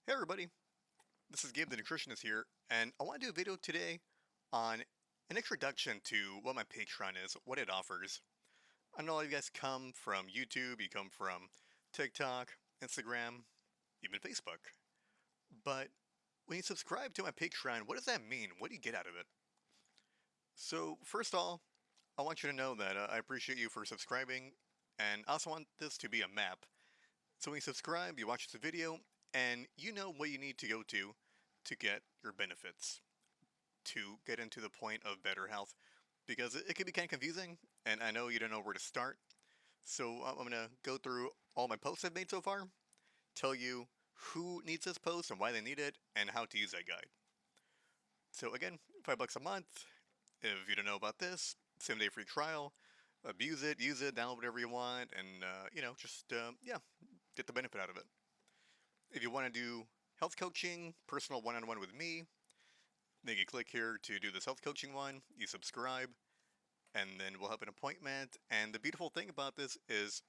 Hey everybody, this is Gabe the Nutritionist here, and I want to do a video today on an introduction to what my Patreon is, what it offers. I know you guys come from YouTube, you come from TikTok, Instagram, even Facebook. But when you subscribe to my Patreon, what does that mean? What do you get out of it? So first of all, I want you to know that I appreciate you for subscribing, and I also want this to be a map. So when you subscribe, you watch the video, and you know what you need to go to get your benefits, to get into the point of better health, because it can be kind of confusing, and I know you don't know where to start. So I'm going to go through all my posts I've made so far, tell you who needs this post and why they need it, and how to use that guide. So again, $5 a month. If you don't know about this, 7-day free trial. Abuse it, use it, download whatever you want, and just yeah, get the benefit out of it. If you want to do health coaching, personal one-on-one with me, then you click here to do this health coaching one. You subscribe, and then we'll have an appointment. And the beautiful thing about this is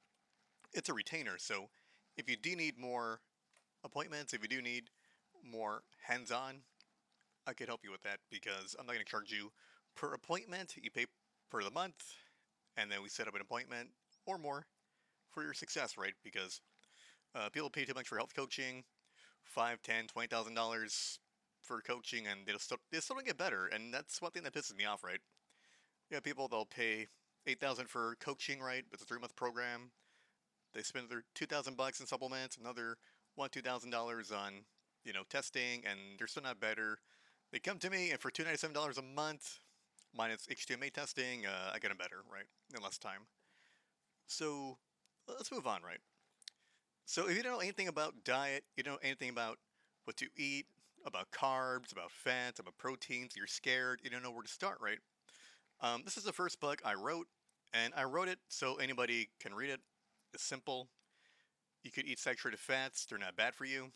it's a retainer. So if you do need more appointments, if you do need more hands-on, I could help you with that because I'm not going to charge you per appointment. You pay per the month, and then we set up an appointment or more for your success, right? Because people pay too much for health coaching, $5, $10, $20,000 for coaching, and they still don't get better. And that's one thing that pisses me off, right? Yeah, people they'll pay $8,000 for coaching, right? It's a 3-month program. They spend their $2,000 in supplements, another $1,000 on testing, and they're still not better. They come to me, and for $297 a month, minus HTMA testing, I get them better, right? In less time. So let's move on, right? So if you don't know anything about diet, you don't know anything about what to eat, about carbs, about fats, about proteins, you're scared, you don't know where to start, right? This is the first book I wrote, and I wrote it so anybody can read it. It's simple. You could eat saturated fats, they're not bad for you.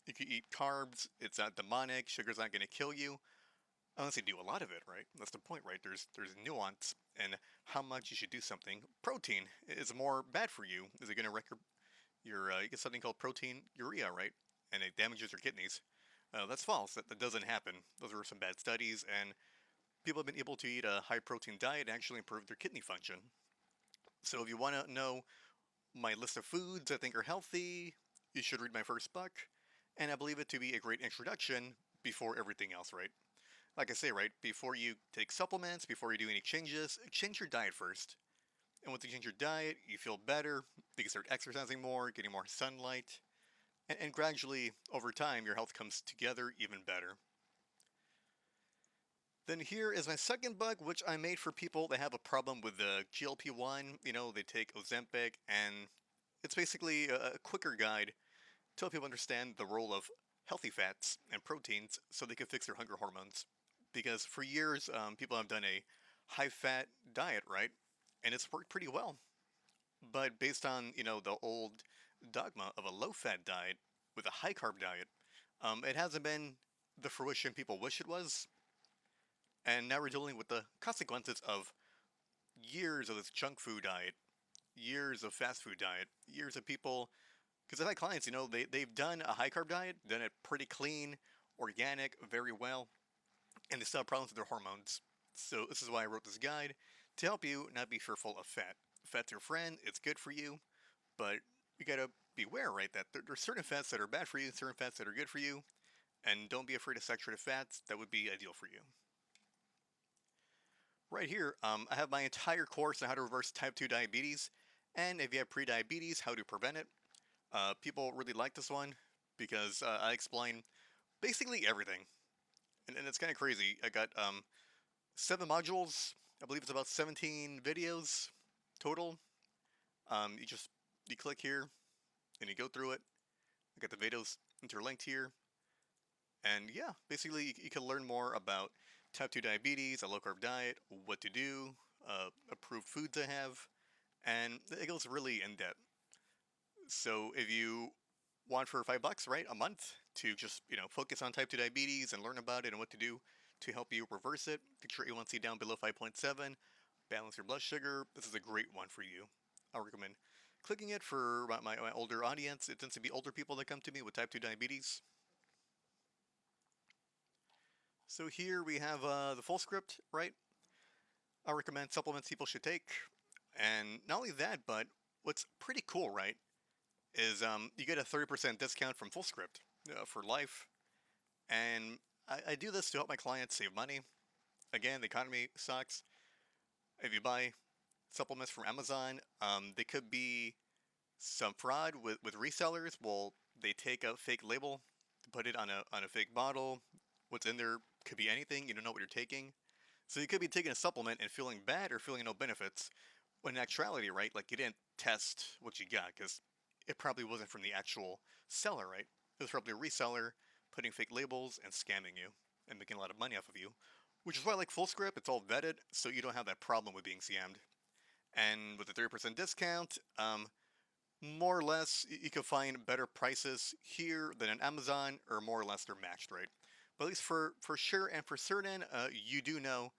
You could eat carbs, it's not demonic, sugar's not going to kill you. Unless you do a lot of it, right? That's the point, right? There's nuance in how much you should do something. Protein is more bad for you. Is it going to wreck you get something called protein urea, right? And it damages your kidneys. That's false. That doesn't happen. Those are some bad studies, and people have been able to eat a high protein diet and actually improve their kidney function. So if you want to know my list of foods I think are healthy, you should read my first book, and I believe it to be a great introduction before everything else, right? Like I say, right, before you take supplements, before you do any changes, change your diet first. And once you change your diet, you feel better, you can start exercising more, getting more sunlight, and gradually, over time, your health comes together even better. Then here is my second book, which I made for people that have a problem with the GLP-1. They take Ozempic, and it's basically a quicker guide to help people understand the role of healthy fats and proteins so they can fix their hunger hormones. Because for years, people have done a high-fat diet, right? And it's worked pretty well. But based on, the old dogma of a low-fat diet with a high-carb diet, it hasn't been the fruition people wish it was. And now we're dealing with the consequences of years of this junk food diet, years of fast food diet, years of people. Because I've had clients, they've done a high-carb diet, done it pretty clean, organic, very well, and they still have problems with their hormones. So this is why I wrote this guide, to help you not be fearful of fat. Fat's your friend, it's good for you, but you gotta beware, right, that there's certain fats that are bad for you, certain fats that are good for you, and don't be afraid of saturated fats, that would be ideal for you. Right here, I have my entire course on how to reverse type 2 diabetes, and if you have pre-diabetes, how to prevent it. People really like this one, because I explain basically everything. And it's kind of crazy. I got 7 modules. I believe it's about 17 videos total. You click here and you go through it. I got the videos interlinked here. And yeah, basically you can learn more about type 2 diabetes, a low carb diet, what to do, approved foods I have, and it goes really in depth. So if you want for $5, right, a month to just, focus on type 2 diabetes and learn about it and what to do to help you reverse it, get your A1C down below 5.7, balance your blood sugar, this is a great one for you. I recommend clicking it for my older audience. It tends to be older people that come to me with type 2 diabetes. So here we have the full script, right? I recommend supplements people should take. And not only that, but what's pretty cool, right, is you get a 30% discount from full script for life. And I do this to help my clients save money. Again, the economy sucks. If you buy supplements from Amazon, they could be some fraud with resellers. Well, they take a fake label, put it on a fake bottle. What's in there could be anything. You don't know what you're taking. So you could be taking a supplement and feeling bad or feeling no benefits. When in actuality, right, like you didn't test what you got because it probably wasn't from the actual seller, right? It was probably a reseller putting fake labels and scamming you and making a lot of money off of you. Which is why I like full script. It's all vetted, so you don't have that problem with being scammed. And with the 30% discount, more or less, you can find better prices here than on Amazon, or more or less they're matched, right? But at least for sure and for certain, you do know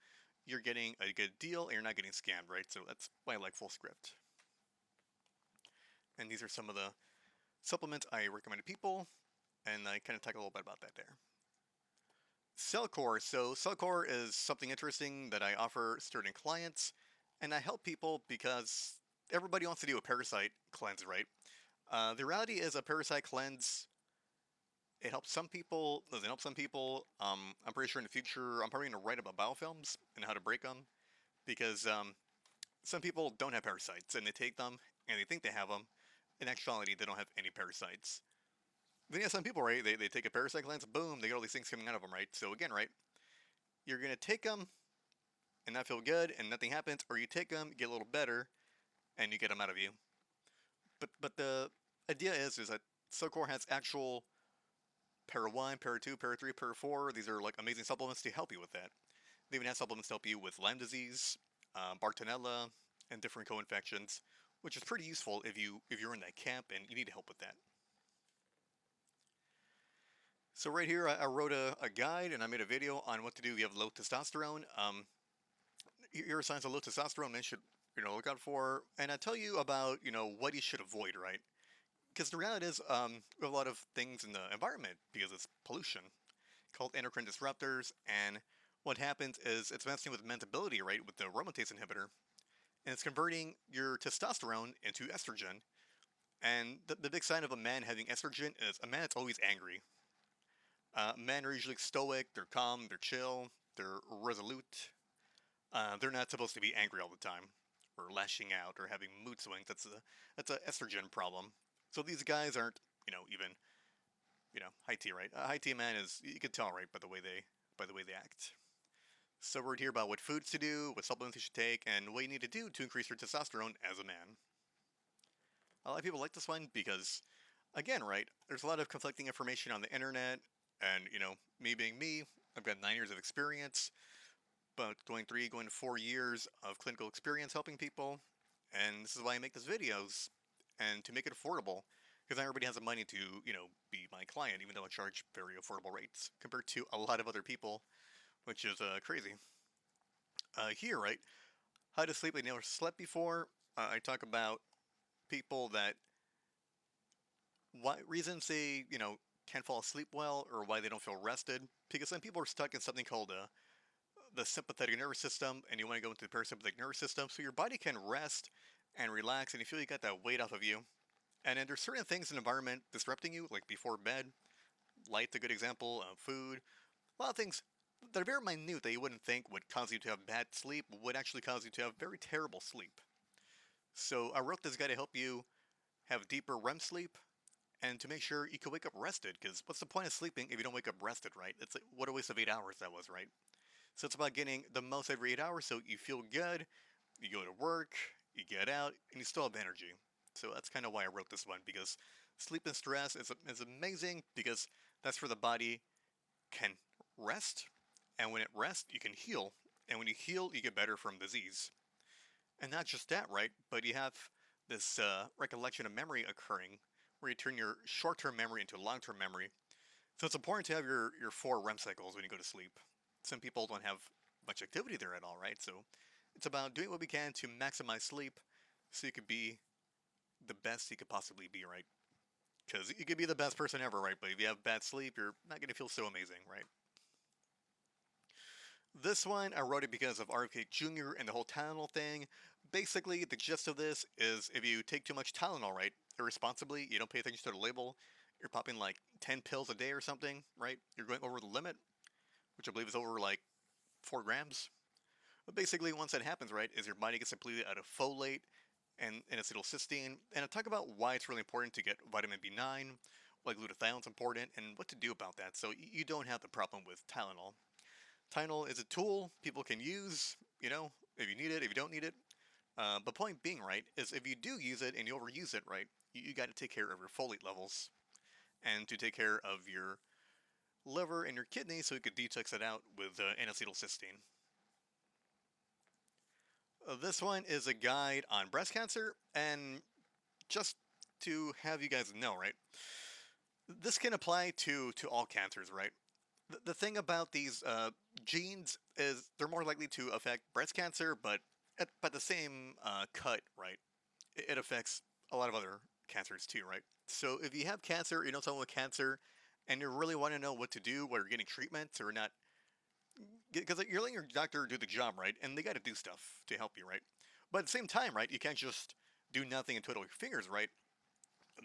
you're getting a good deal and you're not getting scammed, right? So that's why I like full script. And these are some of the supplements I recommend to people, and I kind of talk a little bit about that there. Cellcore. So Cellcore is something interesting that I offer certain clients, and I help people because everybody wants to do a parasite cleanse, right? The reality is a parasite cleanse. It helps some people, doesn't help some people. I'm pretty sure in the future I'm probably going to write about biofilms and how to break them because some people don't have parasites and they take them and they think they have them. In actuality, they don't have any parasites. Then you have some people, right? They take a parasite cleanse, boom, they get all these things coming out of them, right? So again, right? You're going to take them and not feel good and nothing happens, or you take them, get a little better, and you get them out of you. But the idea is that Cellcore has actual Para 1, Para 2, Para 3, Para 4. These are like amazing supplements to help you with that. They even have supplements to help you with Lyme disease, Bartonella, and different co-infections, which is pretty useful if you're in that camp and you need help with that. So right here, I wrote a guide and I made a video on what to do if you have low testosterone. Here are signs of low testosterone men should look out for, and I tell you about what you should avoid, right? Because the reality is, we have a lot of things in the environment because it's pollution, called endocrine disruptors, and what happens is it's messing with men's ability, right, with the aromatase inhibitor, and it's converting your testosterone into estrogen. And the big sign of a man having estrogen is a man that's always angry. Men are usually stoic, they're calm, they're chill, they're resolute. They're not supposed to be angry all the time, or lashing out, or having mood swings. That's a estrogen problem. So these guys aren't, even, high T, right? A high T man is, you can tell, right, by the way they act. So we're here about what foods to do, what supplements you should take, and what you need to do to increase your testosterone as a man. A lot of people like this one because, again, right, there's a lot of conflicting information on the internet, and, me being me, I've got 9 years of experience, about going 4 years of clinical experience helping people, and this is why I make these videos, and to make it affordable, because not everybody has the money to, be my client, even though I charge very affordable rates compared to a lot of other people, which is crazy. Here, right, how to sleep like you never slept before. I talk about people that, what reasons they, can't fall asleep well, or why they don't feel rested, because some people are stuck in something called the sympathetic nervous system, and you want to go into the parasympathetic nervous system, so your body can rest and relax, and you feel you got that weight off of you. And then there's certain things in the environment disrupting you, like before bed. Light's a good example. Food, a lot of things that are very minute that you wouldn't think would cause you to have bad sleep would actually cause you to have very terrible sleep. So I wrote this guide to help you have deeper REM sleep and to make sure you can wake up rested. Because what's the point of sleeping if you don't wake up rested, right? It's like, what a waste of 8 hours that was, right? So it's about getting the most every 8 hours so you feel good, you go to work, you get out, and you still have energy. So that's kind of why I wrote this one, because sleep and stress is amazing, because that's where the body can rest, and when it rests, you can heal. And when you heal, you get better from disease. And not just that, right? But you have this recollection of memory occurring, where you turn your short-term memory into long-term memory. So it's important to have your 4 REM cycles when you go to sleep. Some people don't have much activity there at all, right? So it's about doing what we can to maximize sleep so you could be the best you could possibly be, right? Because you could be the best person ever, right? But if you have bad sleep, you're not going to feel so amazing, right? This one, I wrote it because of RFK Jr. and the whole Tylenol thing. Basically, the gist of this is if you take too much Tylenol, right, irresponsibly, you don't pay attention to the label, you're popping like 10 pills a day or something, right? You're going over the limit, which I believe is over like 4 grams. But basically, once that happens, right, is your body gets depleted out of folate and acetylcysteine. And I'll talk about why it's really important to get vitamin B9, why glutathione's important, and what to do about that so you don't have the problem with Tylenol. Tylenol is a tool people can use, if you need it, if you don't need it. But point being, right, is if you do use it and you overuse it, right, you got to take care of your folate levels and to take care of your liver and your kidney so you could detox it out with N-acetylcysteine. This one is a guide on breast cancer, and just to have you guys know, right, this can apply to all cancers, right? The thing about these genes is they're more likely to affect breast cancer, but at the same cut, right, it affects a lot of other cancers too, right? So if you have cancer, you know someone with cancer, and you really want to know what to do, where you're getting treatments or not, because you're letting your doctor do the job, right? And they got to do stuff to help you, right? But at the same time, right, you can't just do nothing and twiddle your fingers, right?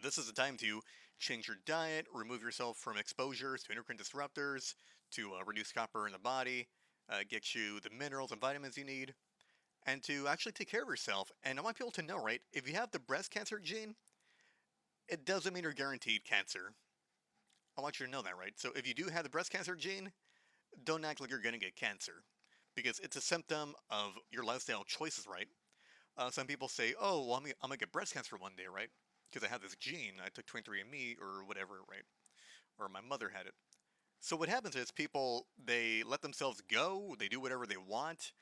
This is the time to change your diet, remove yourself from exposures to endocrine disruptors, to reduce copper in the body, get you the minerals and vitamins you need, and to actually take care of yourself. And I want people to know, right, if you have the breast cancer gene, it doesn't mean you're guaranteed cancer. I want you to know that, right? So if you do have the breast cancer gene, don't act like you're going to get cancer because it's a symptom of your lifestyle choices, right? Some people say, oh, well, I'm going to get breast cancer one day, right? Because I have this gene. I took 23andMe or whatever, right? Or my mother had it. So what happens is people, they let themselves go, they do whatever they want,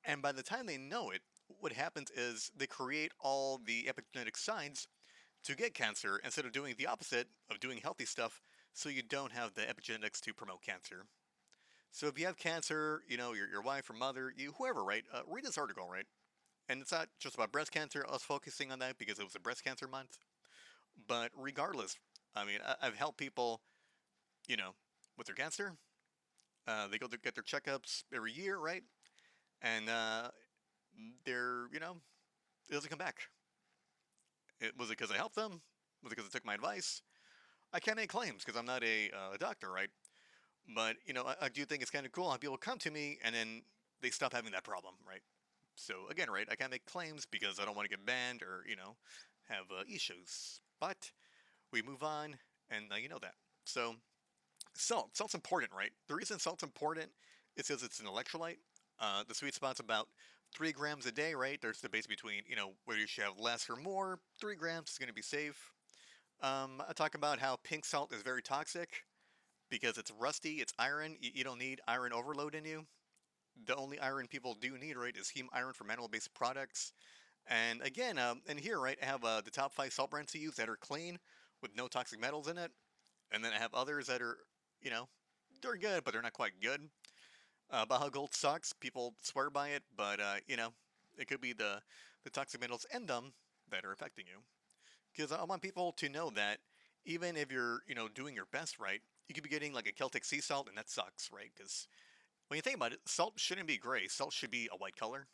and by the time they know it, what happens is they create all the epigenetic signs to get cancer instead of doing the opposite of doing healthy stuff so you don't have the epigenetics to promote cancer. So if you have cancer, your wife or mother, whoever, right? Read this article, right? And it's not just about breast cancer. I was focusing on that because it was a breast cancer month. But regardless, I mean, I've helped people, you know, with their cancer. They go to get their checkups every year, right? And it doesn't come back. Was it because I helped them? Was it because I took my advice? I can't make claims because I'm not a doctor, right? But I do think it's kind of cool how people come to me and then they stop having that problem, right? So again, right, I can't make claims because I don't want to get banned or have issues. But we move on, and you know that. So salt's important, right? The reason salt's important is because it's an electrolyte. The sweet spot's about 3 grams a day, right? There's the base between whether you should have less or more. 3 grams is going to be safe. I talk about how pink salt is very toxic because it's rusty, it's iron. You don't need iron overload in you. The only iron people do need, right, is heme iron from animal-based products. And again, and here, right, I have the top 5 salt brands to use that are clean with no toxic metals in it. And then I have others that are, you know, they're good, but they're not quite good. Baja Gold sucks. People swear by it, but, it could be the toxic metals in them that are affecting you. Because I want people to know that even if you're, doing your best, right, you could be getting like a Celtic sea salt, and that sucks, right? Because when you think about it, salt shouldn't be gray. Salt should be a white color,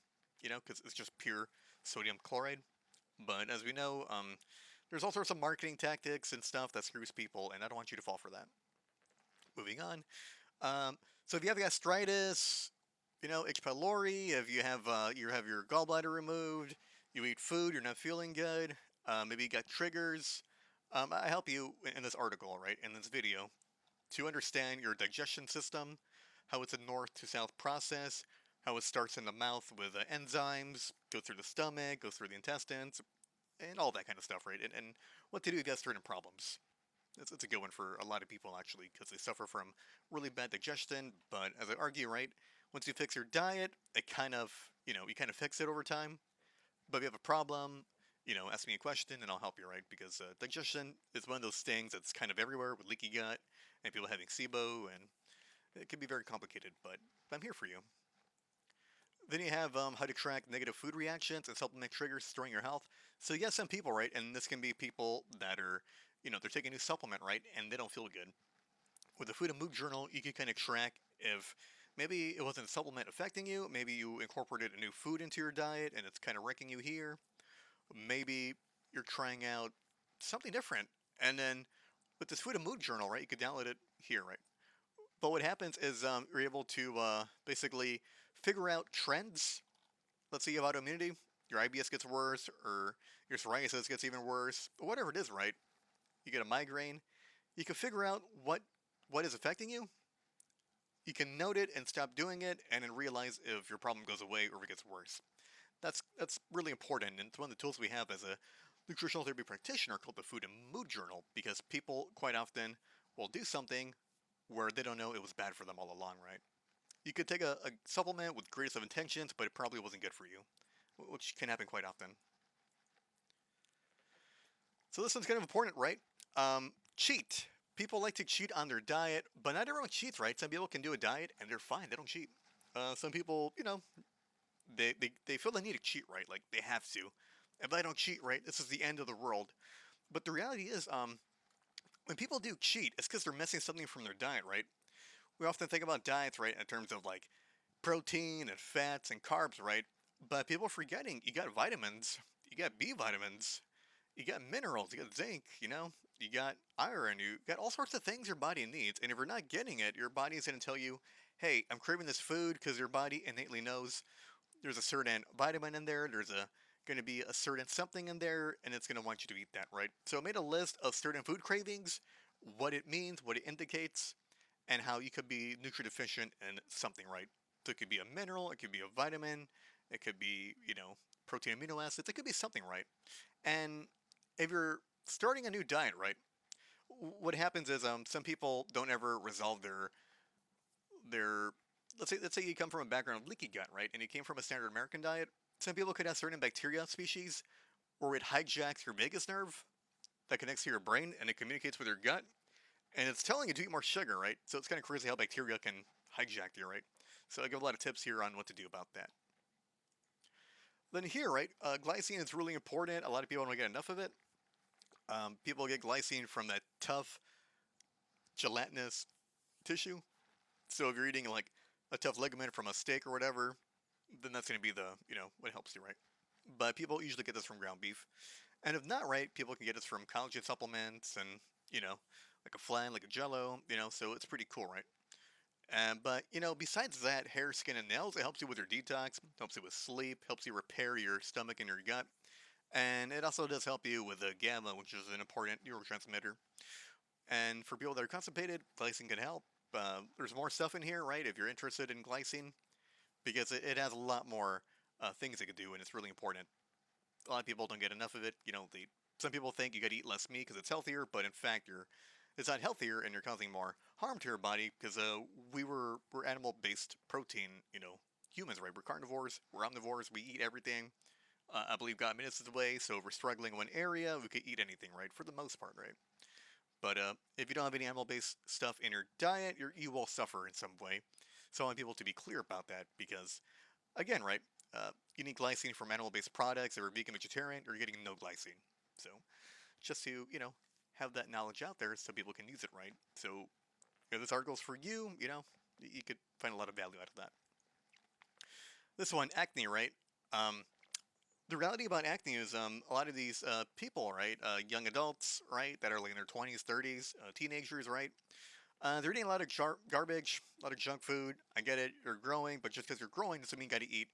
because it's just pure sodium chloride. But as we know, there's all sorts of marketing tactics and stuff that screws people, and I don't want you to fall for that. Moving on. So if you have gastritis, H. pylori, if you have your gallbladder removed, you eat food, you're not feeling good, maybe you got triggers. I help you in this article, right, in this video, to understand your digestion system, how it's a north to south process, how it starts in the mouth with enzymes, goes through the stomach, goes through the intestines, and all that kind of stuff, right? And what to do if you have certain problems. It's a good one for a lot of people, actually, because they suffer from really bad digestion. But as I argue, right, once you fix your diet, it kind of, you kind of fix it over time. But if you have a problem, ask me a question and I'll help you, right? Because digestion is one of those things that's kind of everywhere with leaky gut and people having SIBO, and it can be very complicated, but I'm here for you. Then you have how to track negative food reactions and supplement triggers storing your health. So you got some people, right? And this can be people that are, they're taking a new supplement, right? And they don't feel good. With the food and mood journal, you can kind of track if maybe it wasn't a supplement affecting you. Maybe you incorporated a new food into your diet and it's kind of wrecking you here. Maybe you're trying out something different. And then with this food and mood journal, right, you could download it here, right? But what happens is you're able to basically figure out trends. Let's say you have autoimmunity, your IBS gets worse, or your psoriasis gets even worse, whatever it is, right? You get a migraine. You can figure out what is affecting you. You can note it and stop doing it, and then realize if your problem goes away or if it gets worse. That's really important, and it's one of the tools we have as a nutritional therapy practitioner called the Food and Mood Journal, because people quite often will do something where they don't know it was bad for them all along, right? You could take a supplement with greatest of intentions, but it probably wasn't good for you, which can happen quite often. So this one's kind of important, right? Cheat. People like to cheat on their diet, but not everyone cheats, right? Some people can do a diet and they're fine; they don't cheat. Some people, they feel the need to cheat, right? Like they have to. If I don't cheat, right, this is the end of the world. But the reality is, when people do cheat, it's because they're missing something from their diet, right? We often think about diets, right, in terms of like protein and fats and carbs, right? But people are forgetting you got vitamins, you got B vitamins, you got minerals, you got zinc, you got iron, you got all sorts of things your body needs. And if you're not getting it, your body is going to tell you, hey, I'm craving this food because your body innately knows there's a certain vitamin in there, there's a going to be a certain something in there, and it's going to want you to eat that, right? So I made a list of certain food cravings, what it means, what it indicates, and how you could be nutrient deficient in something, right? So it could be a mineral, it could be a vitamin, it could be, protein amino acids, it could be something, right? And if you're starting a new diet, right, what happens is some people don't ever resolve their let's say you come from a background of leaky gut, right, and you came from a standard American diet. Some people could have certain bacteria species, or it hijacks your vagus nerve that connects to your brain and it communicates with your gut, and it's telling you to eat more sugar, right? So it's kind of crazy how bacteria can hijack you, right? So I give a lot of tips here on what to do about that. Then here, right, glycine is really important. A lot of people don't get enough of it. People get glycine from that tough, gelatinous tissue. So if you're eating like a tough ligament from a steak or whatever, then that's going to be the, what helps you, right? But people usually get this from ground beef. And if not right, people can get this from collagen supplements and, you know, like a flan, like a jello, so it's pretty cool, right? But, besides that, hair, skin, and nails, it helps you with your detox, helps you with sleep, helps you repair your stomach and your gut. And it also does help you with the gamma, which is an important neurotransmitter. And for people that are constipated, glycine can help. There's more stuff in here, right? If you're interested in glycine, because it has a lot more things it can do, and it's really important. A lot of people don't get enough of it. Some people think you got to eat less meat because it's healthier, but in fact, it's not healthier, and you're causing more harm to your body because we're animal-based protein. Humans, right? We're carnivores, we're omnivores, we eat everything. I believe God made us this way, so if we're struggling in one area, we could eat anything, right? For the most part, right? But if you don't have any animal-based stuff in your diet, you will suffer in some way. So I want people to be clear about that because, again, right, you need glycine from animal-based products. If you're vegan, vegetarian, you're getting no glycine. So just to, have that knowledge out there so people can use it right. So if this article's for you, you could find a lot of value out of that. This one, acne, right? Um, the reality about acne is a lot of these people, right, young adults, right, that are like in their 20s, 30s, teenagers, right, they're eating a lot of garbage, a lot of junk food. I get it, you're growing, but just because you're growing doesn't mean you got to eat,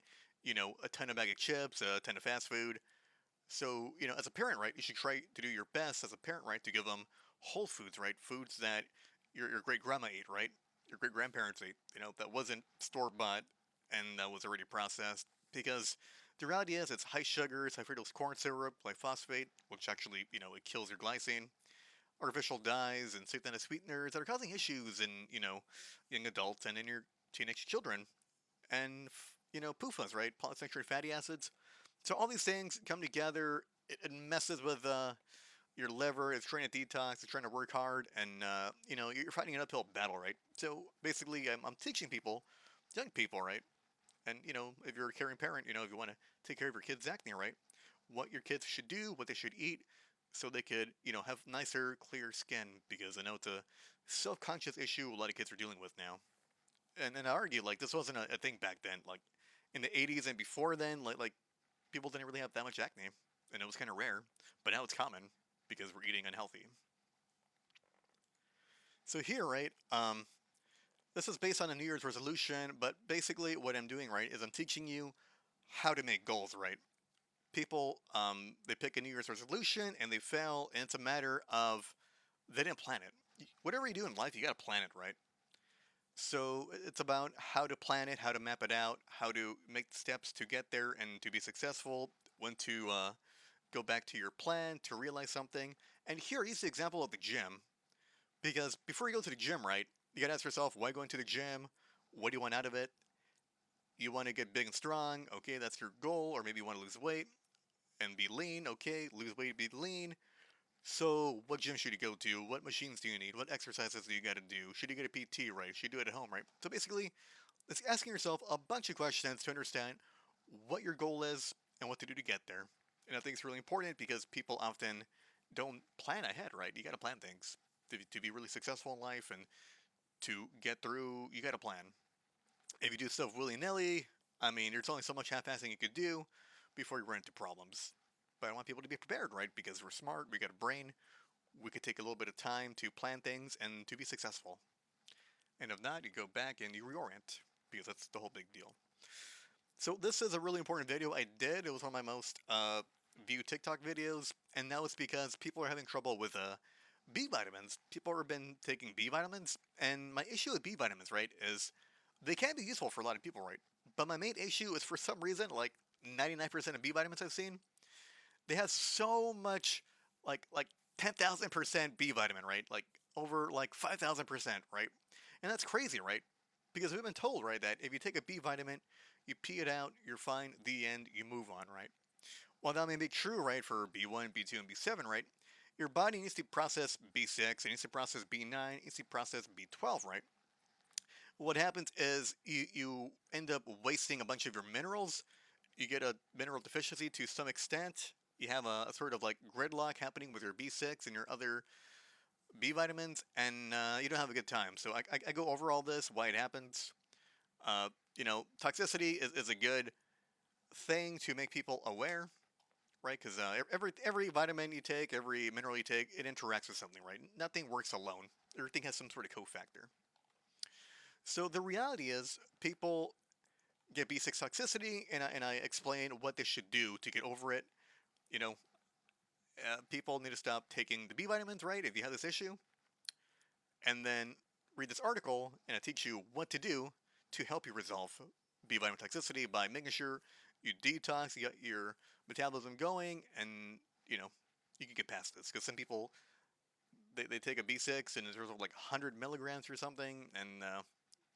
a ton of bag of chips, a ton of fast food. So, as a parent, right, you should try to do your best as a parent, right, to give them whole foods, right, foods that your great grandma ate, right, your great grandparents ate, that wasn't store bought and that was already processed. Because the reality is, it's high sugars, high fructose corn syrup, glyphosate, which actually, it kills your glycine, artificial dyes, and synthetic sweeteners that are causing issues in, young adults and in your teenage children. And, PUFAs, right, polyunsaturated fatty acids. So all these things come together. It messes with your liver. It's trying to detox. It's trying to work hard, and you're fighting an uphill battle, right? So basically, I'm teaching people, young people, right, And, if you're a caring parent, if you want to take care of your kids' acne, right? What your kids should do, what they should eat, so they could, have nicer, clear skin. Because I know it's a self-conscious issue a lot of kids are dealing with now. And I argue, like, this wasn't a thing back then. Like, in the 80s and before then, like people didn't really have that much acne. And it was kind of rare. But now it's common because we're eating unhealthy. So here, right, this is based on a New Year's resolution, but basically what I'm doing, right, is I'm teaching you how to make goals, right? People, they pick a New Year's resolution and they fail, and it's a matter of they didn't plan it. Whatever you do in life, you got to plan it, right? So it's about how to plan it, how to map it out, how to make steps to get there and to be successful, when to go back to your plan to realize something. And here is the example of the gym. Because before you go to the gym, right, you gotta ask yourself, why going to the gym? What do you want out of it? You want to get big and strong, okay, that's your goal. Or maybe you want to lose weight and be lean, okay, lose weight, be lean. So, what gym should you go to? What machines do you need? What exercises do you gotta do? Should you get a PT, right? Should you do it at home, right? So, basically, it's asking yourself a bunch of questions to understand what your goal is and what to do to get there. And I think it's really important because people often don't plan ahead, right? You gotta plan things to be really successful in life and to get through, you gotta plan. If you do stuff willy nilly, I mean, there's only so much half-assing you could do before you run into problems. But I want people to be prepared, right? Because we're smart, we got a brain, we could take a little bit of time to plan things and to be successful. And if not, you go back and you reorient, because that's the whole big deal. So this is a really important video I did. It was one of my most viewed TikTok videos, and now it's because people are having trouble with B vitamins. People have been taking B vitamins, and my issue with B vitamins, right, is they can be useful for a lot of people, right? But my main issue is for some reason, like 99% of B vitamins I've seen, they have so much, like 10,000% B vitamin, right? Like over like 5,000%, right? And that's crazy, right? Because we've been told, right, that if you take a B vitamin, you pee it out, you're fine, the end, you move on, right? While that may be true, right, for B1, B2, and B7, right, your body needs to process B6, it needs to process B9, it needs to process B12, right? What happens is you end up wasting a bunch of your minerals. You get a mineral deficiency to some extent. You have a sort of like gridlock happening with your B6 and your other B vitamins, and you don't have a good time. So I go over all this, why it happens. Toxicity is a good thing to make people aware, right? Because every vitamin you take, every mineral you take, it interacts with something, right? Nothing works alone. Everything has some sort of cofactor. So the reality is, people get B6 toxicity, and I explain what they should do to get over it. You know, people need to stop taking the B vitamins, right? If you have this issue, and then read this article, and I teach you what to do to help you resolve B vitamin toxicity by making sure you detox, you got your metabolism going, and you know you can get past this. Because some people they take a B6 and it's like 100 milligrams or something, and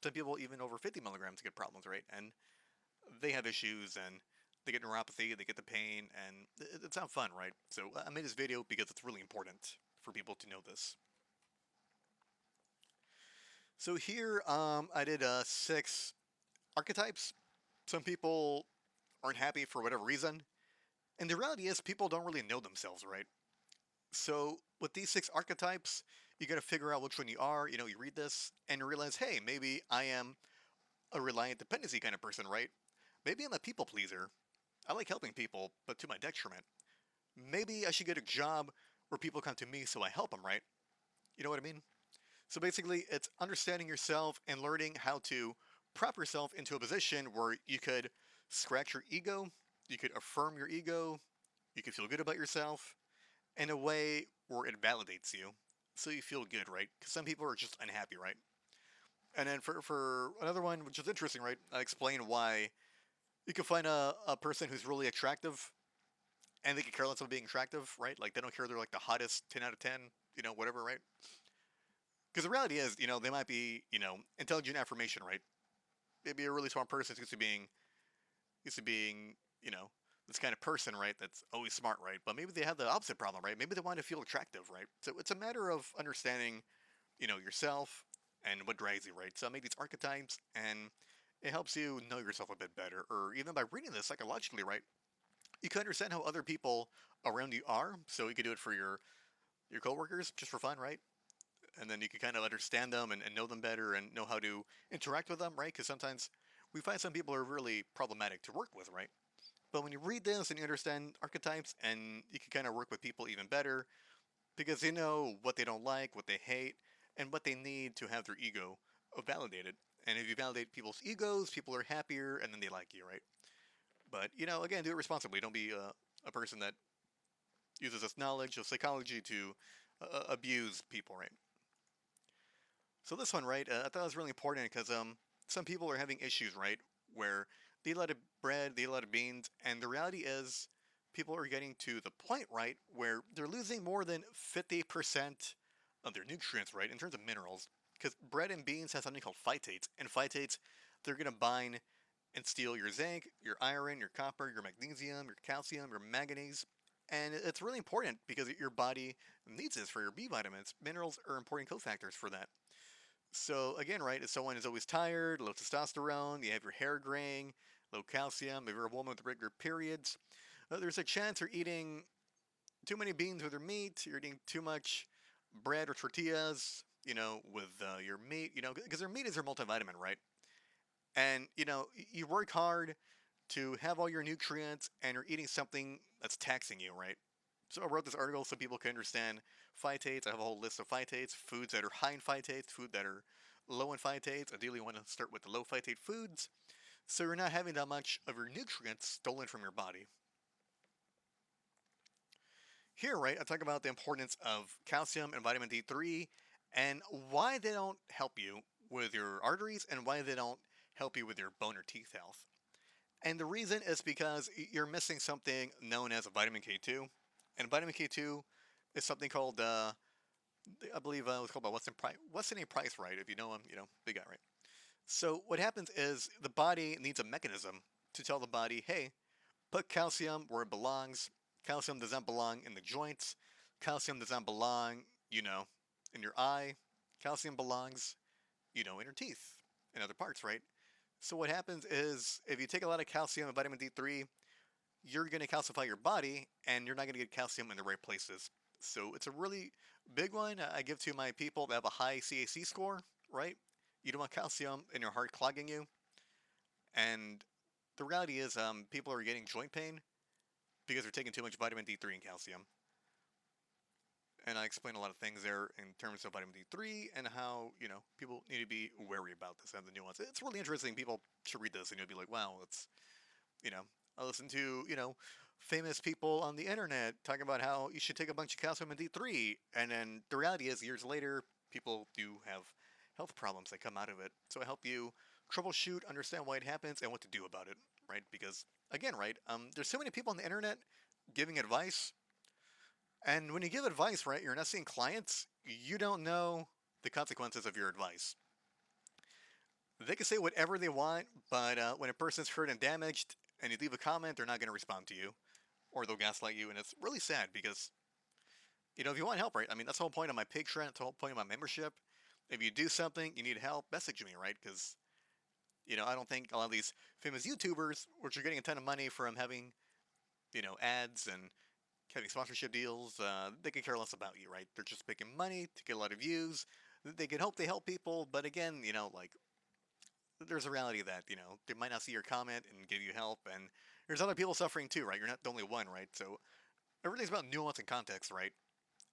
some people even over 50 milligrams get problems, right? And they have issues, and they get neuropathy, they get the pain, and it's not fun, right? So I made this video because it's really important for people to know this. So here, I did 6 archetypes. Some people aren't happy for whatever reason, and the reality is people don't really know themselves, right? So with these 6 archetypes, you got to figure out which one you are. You read this and realize, hey, maybe I am a reliant dependency kind of person, right? Maybe I'm a people pleaser. I like helping people, but to my detriment. Maybe I should get a job where people come to me so I help them, right? You know what I mean? So basically, it's understanding yourself and learning how to prop yourself into a position where you could scratch your ego, you could affirm your ego, you could feel good about yourself in a way where it validates you. So you feel good, right? Because some people are just unhappy, right? And then for another one, which is interesting, right? I explain why you can find a person who's really attractive and they can care less about being attractive, right? Like they don't care they're like the hottest 10 out of 10, whatever, right? Because the reality is, they might be, intelligent affirmation, right? Maybe a really smart person used to being, this kind of person, right? That's always smart, right? But maybe they have the opposite problem, right? Maybe they want to feel attractive, right? So it's a matter of understanding, yourself and what drives you, right? So I made these archetypes, and It helps you know yourself a bit better, or even by reading this psychologically, right? You can understand how other people around you are, so you can do it for your coworkers just for fun, right? And then you can kind of understand them and know them better and know how to interact with them, right? Because sometimes we find some people are really problematic to work with, right? But when you read this and you understand archetypes, and you can kind of work with people even better because you know what they don't like, what they hate, and what they need to have their ego validated. And if you validate people's egos, people are happier and then they like you, right? But, again, do it responsibly. Don't be a person that uses this knowledge of psychology to abuse people, right? So this one, right, I thought it was really important because some people are having issues, right, where they eat a lot of bread, they eat a lot of beans, and the reality is people are getting to the point, right, where they're losing more than 50% of their nutrients, right, in terms of minerals. Because bread and beans have something called phytates, and phytates, they're going to bind and steal your zinc, your iron, your copper, your magnesium, your calcium, your manganese. And it's really important because your body needs this for your B vitamins. Minerals are important cofactors for that. So again, right, if someone is always tired, low testosterone, you have your hair graying, low calcium, if you're a woman with regular periods, there's a chance you're eating too many beans with your meat, you're eating too much bread or tortillas, with your meat, because their meat is your multivitamin, right? And, you work hard to have all your nutrients and you're eating something that's taxing you, right? So I wrote this article so people can understand phytates. I have a whole list of phytates, foods that are high in phytates, food that are low in phytates. Ideally, you want to start with the low phytate foods so you're not having that much of your nutrients stolen from your body. Here, right, I talk about the importance of calcium and vitamin D3 and why they don't help you with your arteries and why they don't help you with your bone or teeth health. And the reason is because you're missing something known as a vitamin K2. And vitamin K2 is something called, I believe it was called by Weston A. Price, right? If you know him, big guy, right? So what happens is the body needs a mechanism to tell the body, hey, put calcium where it belongs. Calcium does not belong in the joints. Calcium does not belong, in your eye. Calcium belongs, in your teeth and other parts, right? So what happens is if you take a lot of calcium and vitamin D3, you're going to calcify your body and you're not going to get calcium in the right places. So it's a really big one I give to my people that have a high CAC score, right? You don't want calcium in your heart clogging you. And the reality is people are getting joint pain because they're taking too much vitamin D3 and calcium. And I explain a lot of things there in terms of vitamin D3 and how, people need to be wary about this and the nuance. It's really interesting. People should read this and you'll be like, wow, you know, I listen to, famous people on the internet talking about how you should take a bunch of calcium and D3. And then the reality is, years later, people do have health problems that come out of it. So I help you troubleshoot, understand why it happens, and what to do about it, right? Because, again, right, there's so many people on the internet giving advice. And when you give advice, right, you're not seeing clients, you don't know the consequences of your advice. They can say whatever they want, but when a person's hurt and damaged and you leave a comment, they're not going to respond to you or they'll gaslight you. And it's really sad because, if you want help, right? I mean, that's the whole point of my Patreon, that's the whole point of my membership. If you do something, you need help, message me, right? Because, I don't think a lot of these famous YouTubers, which are getting a ton of money from having, ads and having sponsorship deals, they could care less about you, right? They're just making money to get a lot of views. They can hope they help people, but again, like there's a reality that they might not see your comment and give you help, and there's other people suffering too, right? You're not the only one, right? So everything's about nuance and context, right?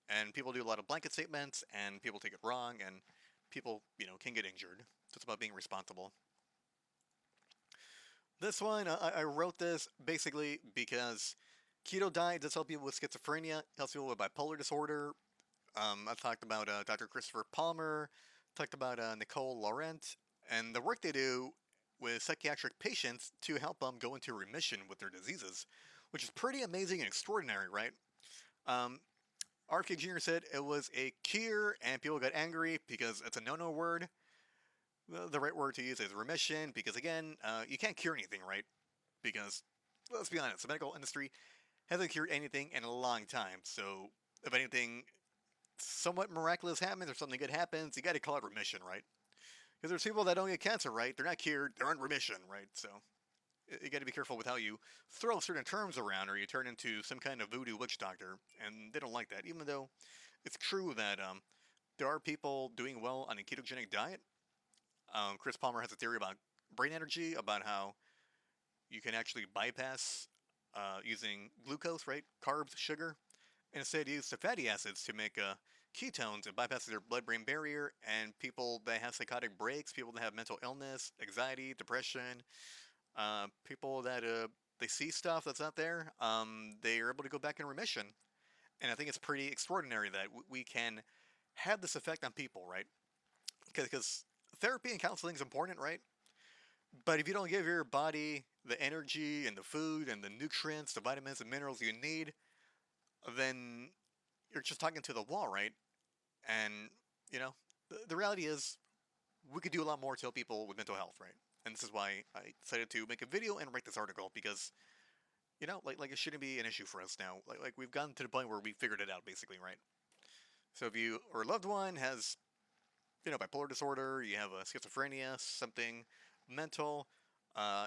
And people do a lot of blanket statements, and people take it wrong, and people can get injured. So it's about being responsible. This one, I wrote this basically because keto diet does help people with schizophrenia, helps people with bipolar disorder. I talked about Dr. Christopher Palmer, talked about Nicole Laurent, and the work they do with psychiatric patients to help them go into remission with their diseases, which is pretty amazing and extraordinary, right? Um, RK Jr. said it was a cure, and people got angry because it's a no-no word. The right word to use is remission, because again, you can't cure anything, right? Because, let's be honest, the medical industry hasn't cured anything in a long time. So, if anything somewhat miraculous happens or something good happens, you got to call it remission, right? Because there's people that don't get cancer, right? They're not cured, they're in remission, right? So you got to be careful with how you throw certain terms around, or you turn into some kind of voodoo witch doctor, and they don't like that. Even though it's true that there are people doing well on a ketogenic diet. Chris Palmer has a theory about brain energy, about how you can actually bypass using glucose, right? Carbs, sugar, and instead use the fatty acids to make ketones. It bypasses their blood-brain barrier, and people that have psychotic breaks, people that have mental illness, anxiety, depression, people that they see stuff that's not there, they are able to go back in remission. And I think it's pretty extraordinary that we can have this effect on people, right? Because therapy and counseling is important, right? But if you don't give your body the energy and the food and the nutrients, the vitamins and minerals you need, then you're just talking to the wall, right? And, you know, the reality is we could do a lot more to help people with mental health, right? And this is why I decided to make a video and write this article because, like it shouldn't be an issue for us now. Like we've gotten to the point where we figured it out, basically, right? So if you or a loved one has, bipolar disorder, you have a schizophrenia, something mental,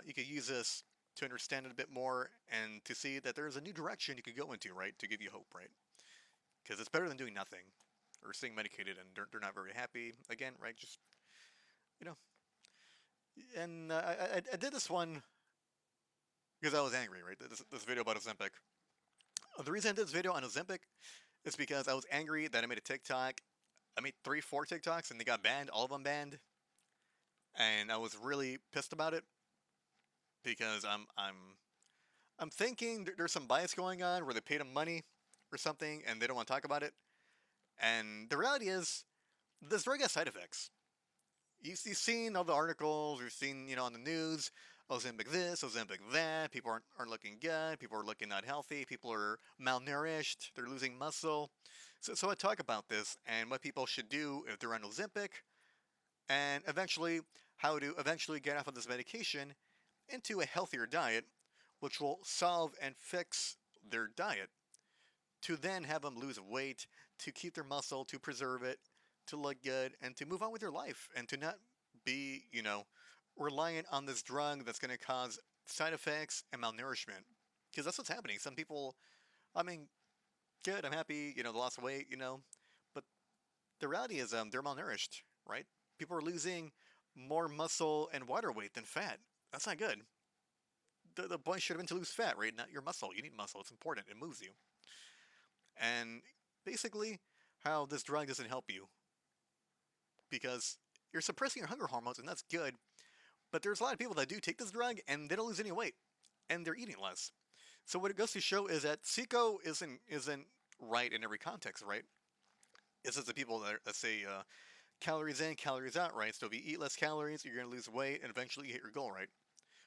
you could use this to understand it a bit more and to see that there's a new direction you could go into, right? To give you hope, right? Because it's better than doing nothing or staying medicated and they're not very happy. Again, right? Just, you know. And I did this one because I was angry, right? This video about Ozempic. The reason I did this video on Ozempic is because I was angry that I made a TikTok. I made 3, 4 TikToks and they got banned, all of them banned. And I was really pissed about it because I'm thinking there's some bias going on where they paid them money or something and they don't want to talk about it. And the reality is, this drug has side effects. You've seen all the articles, you've seen, on the news, Ozempic this, Ozempic that, people aren't looking good, people are looking not healthy, people are malnourished, they're losing muscle. So I talk about this and what people should do if they're on Ozempic, and eventually how to eventually get off of this medication into a healthier diet, which will solve and fix their diet, to then have them lose weight, to keep their muscle, to preserve it, to look good, and to move on with their life, and to not be, reliant on this drug that's going to cause side effects and malnourishment. Because that's what's happening. Some people, I mean, good, I'm happy, they lost weight, but the reality is they're malnourished, right? People are losing more muscle and water weight than fat. That's not good. The point should have been to lose fat, right? Not your muscle. You need muscle. It's important. It moves you. And basically, how this drug doesn't help you because you're suppressing your hunger hormones, and that's good. But there's a lot of people that do take this drug and they don't lose any weight, and they're eating less. So what it goes to show is that Seco isn't right in every context, right? It's just the people that say calories in, calories out, right? So if you eat less calories, you're going to lose weight, and eventually you hit your goal, right?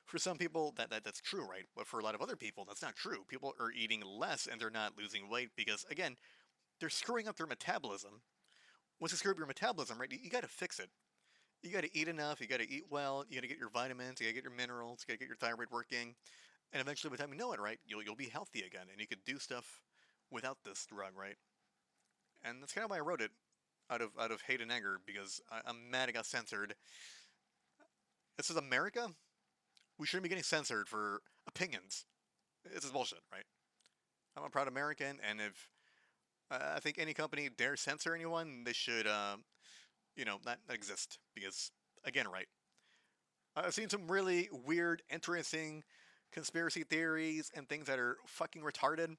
For some people, that's true, right? But for a lot of other people, that's not true. People are eating less and they're not losing weight because, again, they're screwing up their metabolism. Once you screw up your metabolism, right, you got to fix it. You got to eat enough, you got to eat well, you got to get your vitamins, you got to get your minerals, you got to get your thyroid working, and eventually, by the time you know it, right, you'll be healthy again, and you could do stuff without this drug, right? And that's kind of why I wrote it, out of hate and anger, because I'm mad it got censored. This is America. We shouldn't be getting censored for opinions. This is bullshit, right? I'm a proud American, and if I think any company dare censor anyone, they should, not exist. Because, again, right, I've seen some really weird, interesting conspiracy theories and things that are fucking retarded.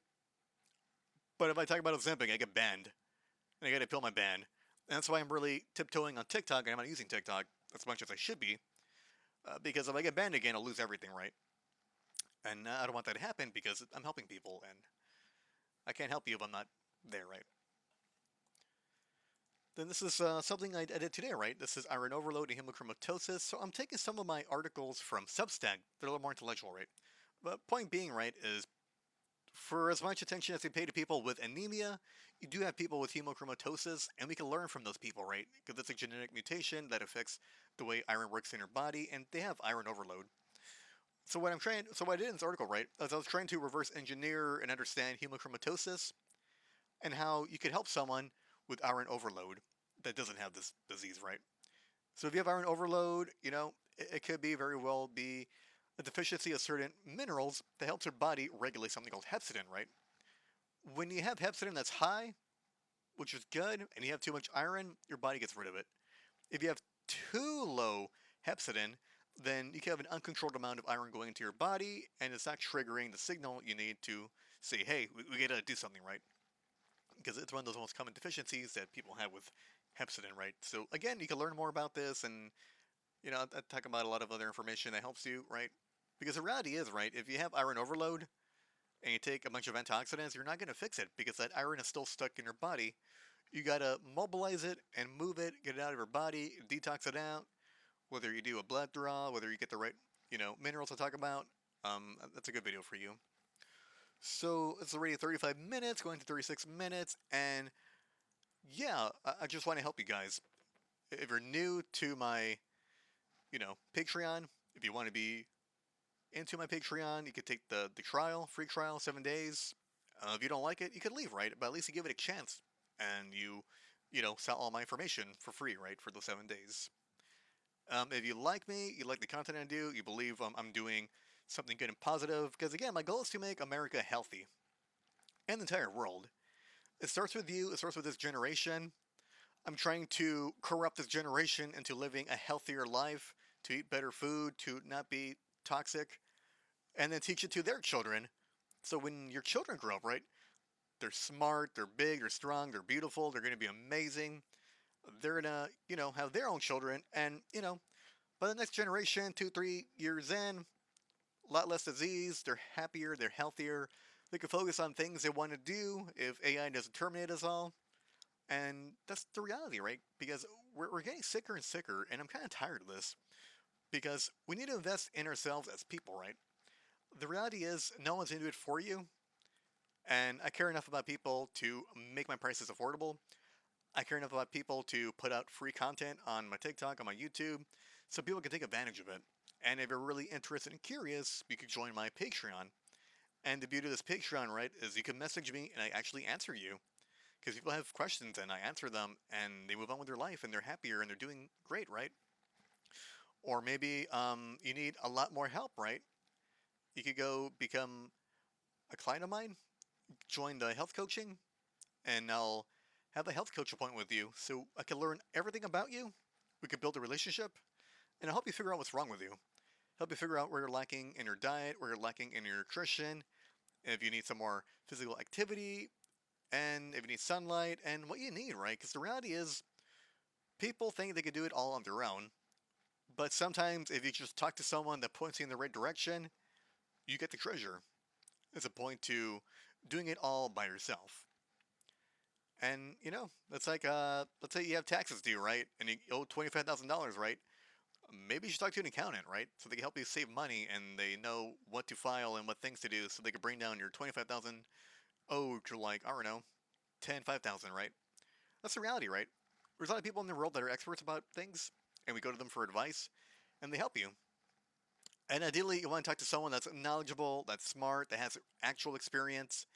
But if I talk about Ozempic, I get banned, and I gotta appeal my ban. And that's why I'm really tiptoeing on TikTok, and I'm not using TikTok as much as I should be. Because if I get banned again, I'll lose everything, right? And I don't want that to happen because I'm helping people, and I can't help you if I'm not there, right? Then this is something I did today, right? This is iron overload and hemochromatosis. So I'm taking some of my articles from Substack. They're a little more intellectual, right? But point being, right, is for as much attention as we pay to people with anemia, you do have people with hemochromatosis, and we can learn from those people, right? Because it's a genetic mutation that affects the way iron works in your body, and they have iron overload. So what I did in this article, right, is I was trying to reverse engineer and understand hemochromatosis and how you could help someone with iron overload that doesn't have this disease, right? So if you have iron overload, it could be very well be a deficiency of certain minerals that helps your body regulate something called hepcidin, right? When you have hepcidin that's high, which is good, and you have too much iron, your body gets rid of it. If you have too low hepcidin, then you can have an uncontrolled amount of iron going into your body, and it's not triggering the signal you need to say, hey, we gotta do something, right? Because it's one of those most common deficiencies that people have with hepcidin, right? So again, you can learn more about this, and I talk about a lot of other information that helps you, right? Because the reality is, right, if you have iron overload and you take a bunch of antioxidants, you're not going to fix it because that iron is still stuck in your body. You got to mobilize it and move it, get it out of your body, detox it out, whether you do a blood draw, whether you get the right, minerals to talk about. That's a good video for you. So it's already 35 minutes, going to 36 minutes, and yeah, I just want to help you guys. If you're new to my, Patreon, if you want to be into my Patreon, you could take the trial, free trial, 7 days. If you don't like it, you could leave, right? But at least you give it a chance, and sell all my information for free, right, for those 7 days. If you like me, you like the content I do, you believe I'm doing something good and positive, because again, my goal is to make America healthy and the entire world. It starts with you. It starts with this generation. I'm trying to corrupt this generation into living a healthier life, to eat better food, to not be toxic, and then teach it to their children. So when your children grow up, right, they're smart, they're big, they're strong, they're beautiful, they're going to be amazing. They're going to, have their own children. And, by the next generation, 2, 3 years in, a lot less disease, they're happier, they're healthier. They can focus on things they want to do if AI doesn't terminate us all. And that's the reality, right? Because we're getting sicker and sicker, and I'm kind of tired of this. Because we need to invest in ourselves as people, right? The reality is, no one's going to do it for you. And I care enough about people to make my prices affordable. I care enough about people to put out free content on my TikTok, on my YouTube, so people can take advantage of it. And if you're really interested and curious, you could join my Patreon. And the beauty of this Patreon, right, is you can message me and I actually answer you. Because people have questions and I answer them and they move on with their life and they're happier and they're doing great, right? Or maybe you need a lot more help, right? You could go become a client of mine, join the health coaching, and I'll have a health coach appointment with you so I can learn everything about you. We could build a relationship, and I'll help you figure out what's wrong with you. Help you figure out where you're lacking in your diet, where you're lacking in your nutrition, if you need some more physical activity, and if you need sunlight, and what you need, right? Because the reality is, people think they can do it all on their own, but sometimes if you just talk to someone that points you in the right direction, you get the treasure. As a point to doing it all by yourself. And that's like let's say you have taxes due, right? And you owe $25,000, right? Maybe you should talk to an accountant, right? So they can help you save money and they know what to file and what things to do, so they can bring down your 25,000 owed to like I don't know, 10, 5,000, right? That's the reality, right? There's a lot of people in the world that are experts about things, and we go to them for advice, and they help you. And ideally, you want to talk to someone that's knowledgeable, that's smart, that has actual experience,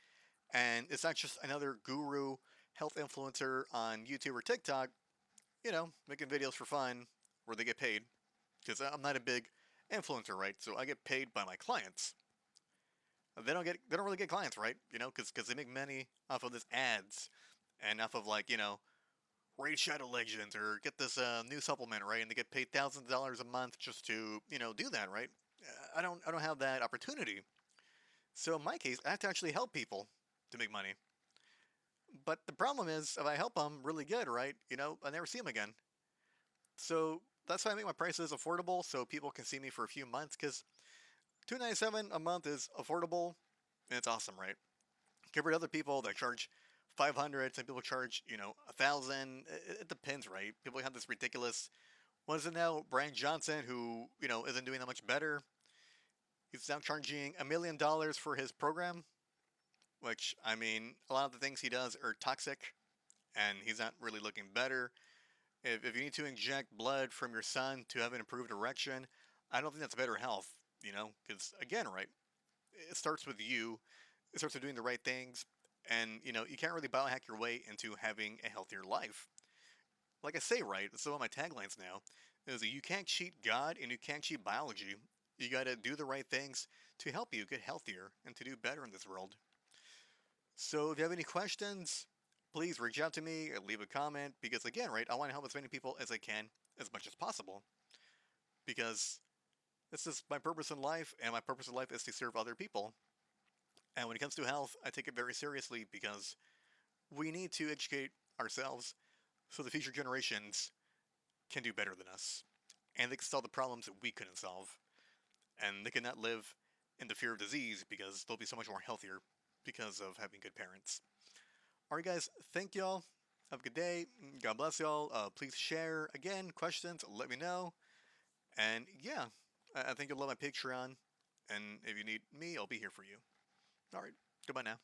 and it's not just another guru health influencer on YouTube or TikTok, making videos for fun where they get paid. Because I'm not a big influencer, right? So I get paid by my clients. They don't really get clients, right? Because they make money off of this ads and off of like raid Shadow Legends or get this new supplement, right? And they get paid thousands of dollars a month just to do that, right? I don't have that opportunity. So in my case, I have to actually help people to make money. But the problem is, if I help them really good, right? I never see them again. So that's why I make my prices affordable, so people can see me for a few months. Because $297 a month is affordable, and it's awesome, right? Compared to other people that charge 500, some people charge 1,000. It depends, right? People have this ridiculous. What is it now? Brian Johnson, who isn't doing that much better. He's now charging $1 million for his program, which I mean, a lot of the things he does are toxic, and he's not really looking better. If you need to inject blood from your son to have an improved erection, I don't think that's better health, because again, right, it starts with you, it starts with doing the right things, and you can't really biohack your way into having a healthier life. like I say, right, it's one of my taglines now, is that you can't cheat God and you can't cheat biology. You gotta do the right things to help you get healthier and to do better in this world. So if you have any questions, please reach out to me or leave a comment because again, right, I want to help as many people as I can as much as possible because this is my purpose in life and my purpose in life is to serve other people. And when it comes to health, I take it very seriously because we need to educate ourselves so the future generations can do better than us and they can solve the problems that we couldn't solve and they cannot live in the fear of disease because they'll be so much more healthier because of having good parents. Alright, guys, thank y'all. Have a good day. God bless y'all. Please share again, questions, let me know. And yeah, I think you'll love my Patreon. And if you need me, I'll be here for you. Alright, goodbye now.